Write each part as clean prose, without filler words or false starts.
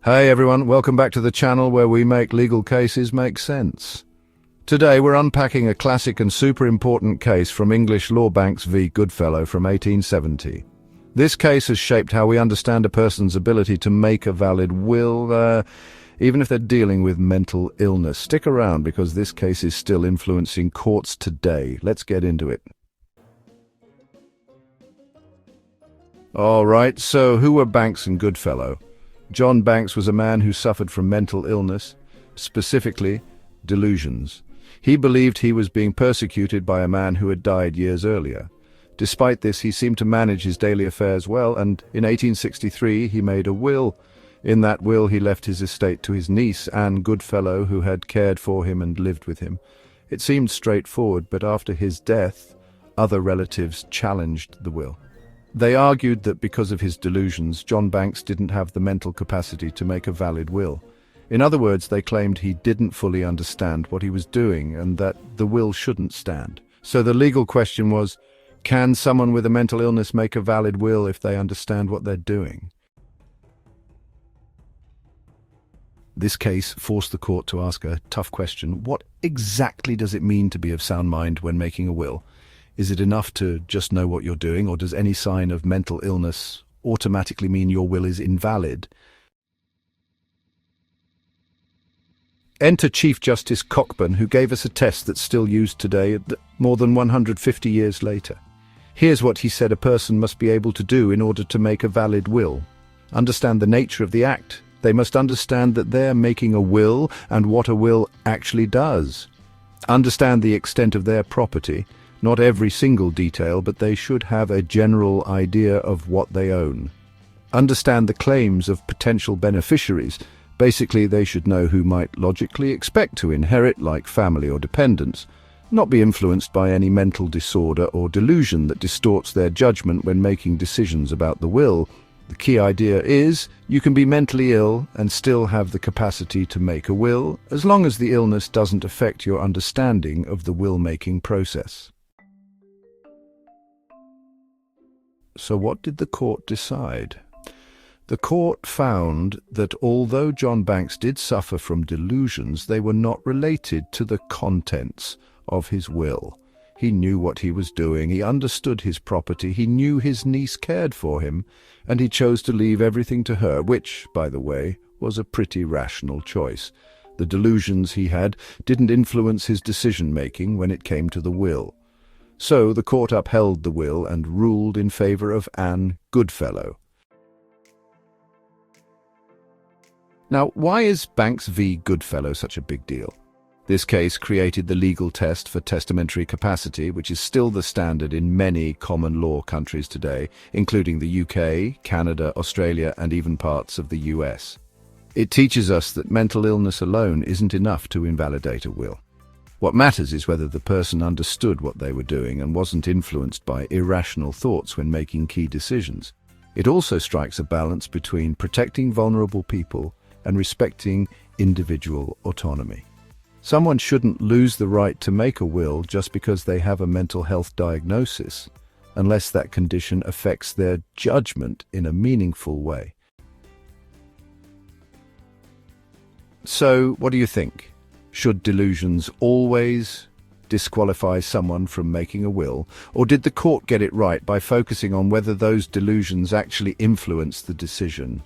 Hey everyone, welcome back to the channel where we make legal cases make sense. Today we're unpacking a classic and super important case from English Law Banks v. Goodfellow from 1870. This case has shaped how we understand a person's ability to make a valid will, even if they're dealing with mental illness. Stick around because this case is still influencing courts today. Let's get into it. Alright, so who were Banks and Goodfellow? John Banks was a man who suffered from mental illness, specifically delusions. He believed he was being persecuted by a man who had died years earlier. Despite this, he seemed to manage his daily affairs well, and in 1863 he made a will. In that will he left his estate to his niece, Anne Goodfellow, who had cared for him and lived with him. It seemed straightforward, but after his death, other relatives challenged the will. They argued that because of his delusions, John Banks didn't have the mental capacity to make a valid will. In other words, they claimed he didn't fully understand what he was doing and that the will shouldn't stand. So the legal question was, can someone with a mental illness make a valid will if they understand what they're doing? This case forced the court to ask a tough question. What exactly does it mean to be of sound mind when making a will? Is it enough to just know what you're doing, or does any sign of mental illness automatically mean your will is invalid? Enter Chief Justice Cockburn, who gave us a test that's still used today, more than 150 years later. Here's what he said a person must be able to do in order to make a valid will. Understand the nature of the act. They must understand that they're making a will and what a will actually does. Understand the extent of their property. Not every single detail, but they should have a general idea of what they own. Understand the claims of potential beneficiaries. Basically, they should know who might logically expect to inherit, like family or dependents. Not be influenced by any mental disorder or delusion that distorts their judgment when making decisions about the will. The key idea is, you can be mentally ill and still have the capacity to make a will, as long as the illness doesn't affect your understanding of the will-making process. So what did the court decide? The court found that although John Banks did suffer from delusions, they were not related to the contents of his will. He knew what he was doing, he understood his property, he knew his niece cared for him, and he chose to leave everything to her, which, by the way, was a pretty rational choice. The delusions he had didn't influence his decision-making when it came to the will. So the court upheld the will and ruled in favor of Anne Goodfellow. Now, why is Banks v. Goodfellow such a big deal? This case created the legal test for testamentary capacity, which is still the standard in many common law countries today, including the UK, Canada, Australia, and even parts of the US. It teaches us that mental illness alone isn't enough to invalidate a will. What matters is whether the person understood what they were doing and wasn't influenced by irrational thoughts when making key decisions. It also strikes a balance between protecting vulnerable people and respecting individual autonomy. Someone shouldn't lose the right to make a will just because they have a mental health diagnosis, unless that condition affects their judgment in a meaningful way. So, what do you think? Should delusions always disqualify someone from making a will, or did the court get it right by focusing on whether those delusions actually influence the decision?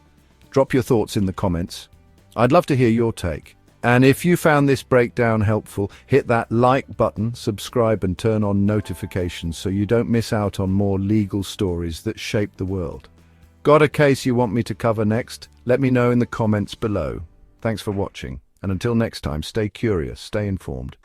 Drop your thoughts in the comments. I'd love to hear your take. And if you found this breakdown helpful, hit that like button, subscribe, and turn on notifications so you don't miss out on more legal stories that shape the world. Got a case you want me to cover next? Let me know in the comments below. Thanks for watching. And until next time, stay curious, stay informed.